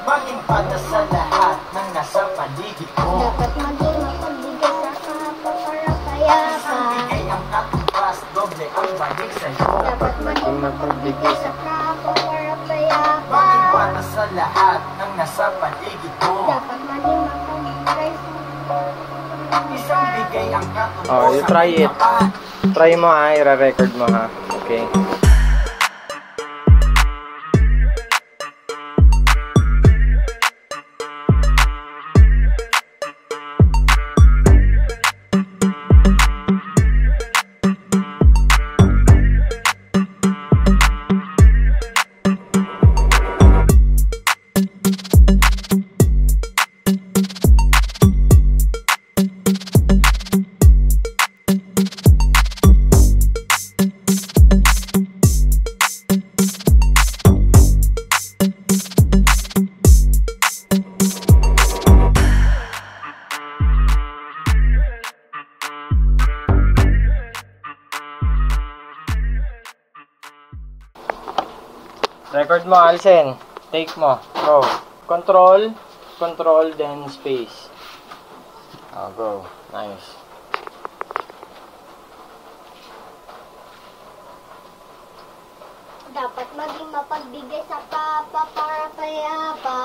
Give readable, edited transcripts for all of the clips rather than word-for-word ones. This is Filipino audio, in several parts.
Maging patas sa lahat ng nasa paligid mo. Dapat maging mapagbigay sa kapwa para payapa. Isang bigay ang katumbas, doble ang balik sa'yo. Dapat maging mapagbigay sa kapwa para payapa. Maging patas sa lahat ng nasa paligid mo. Dapat maging mapagbigay sa Isang bigay ang katumbas. Oh, you try it. Try mo ha, i-record mo ha. Okay. Record mo, Alsen. Take mo. Go. Control. Control, then space. Oh, go. Nice. dapat maging mapagbigay sa kapwa para payapa.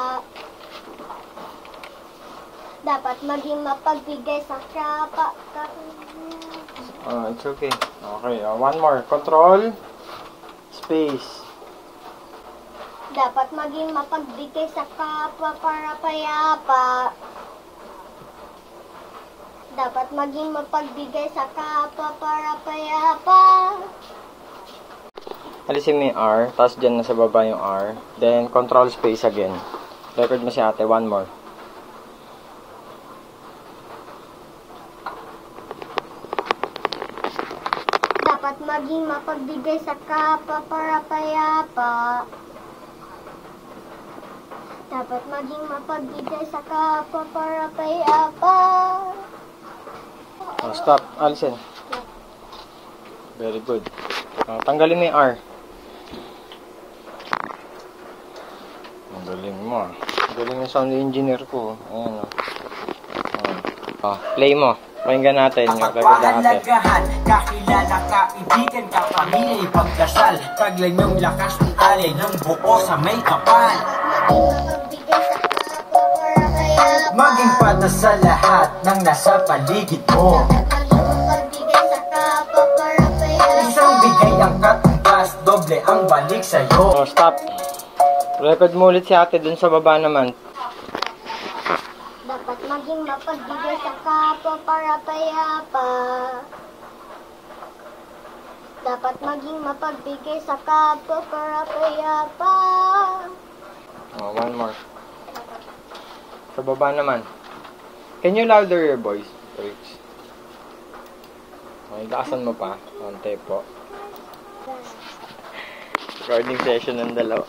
Dapat maging mapagbigay sa kapwa. Oh, it's okay. Okay, one more. Control. Space. Dapat maging mapagbigay sa kapwa para payapa. Dapat maging mapagbigay sa kapwa para payapa. Alisin mo yung R, tapos dyan nasa baba yung R. Then, control space again. Record mo si ate, one more. Dapat maging mapagbigay sa kapwa para payapa. Dapat maging mapagbigay sa kapwa para payapa. Oh, stop. Alisin. Very good. Tanggalin mo yung R. Ang galing mo. Ang galing yung sound engineer ko. Ayan o. Play mo. Pakinggan natin yung record natin. Kapahalagaan, kakilala, kaibigan, kapamilya, ipagdasal. Taglay yung lakas ng alay ng buo sa may kapal. Maging patas sa lahat ng nasa paligid mo. Isang bigay ang katumbas, doble ang balik sa'yo. Oh, stop. Record mo ulit si ate dun sa baba naman. Dapat maging mapagbigay sa kapwa para payapa. Dapat maging mapagbigay sa kapwa para payapa. Oh, one more. Sa baba naman. Can you louder your voice, Rich? Okay, lakasan mo pa. Konti po. Recording session ng dalawa.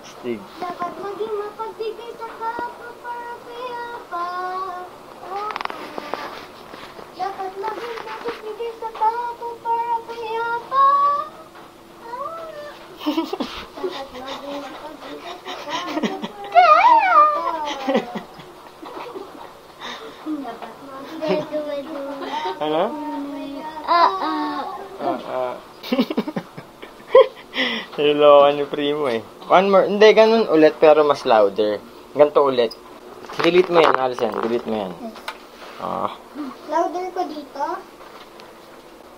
Stig. Dapat maging mapagbigay sa kapwa para payapa. Dapat maging mapagbigay sa kapwa para payapa. Dapat maging mapagbigay sa kapwa para payapa. Dapat maging Ano? Nilokan ni Primo eh. One more. Hindi, ganun ulit pero mas louder. Ganito ulit. Delete mo yan, Alison. Delete mo yan. Louder ko dito.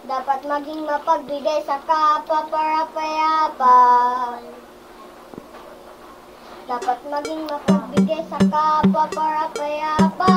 Dapat maging mapagbigay sa kapwa para payapa. Dapat maging mapagbigay sa kapwa para payapa.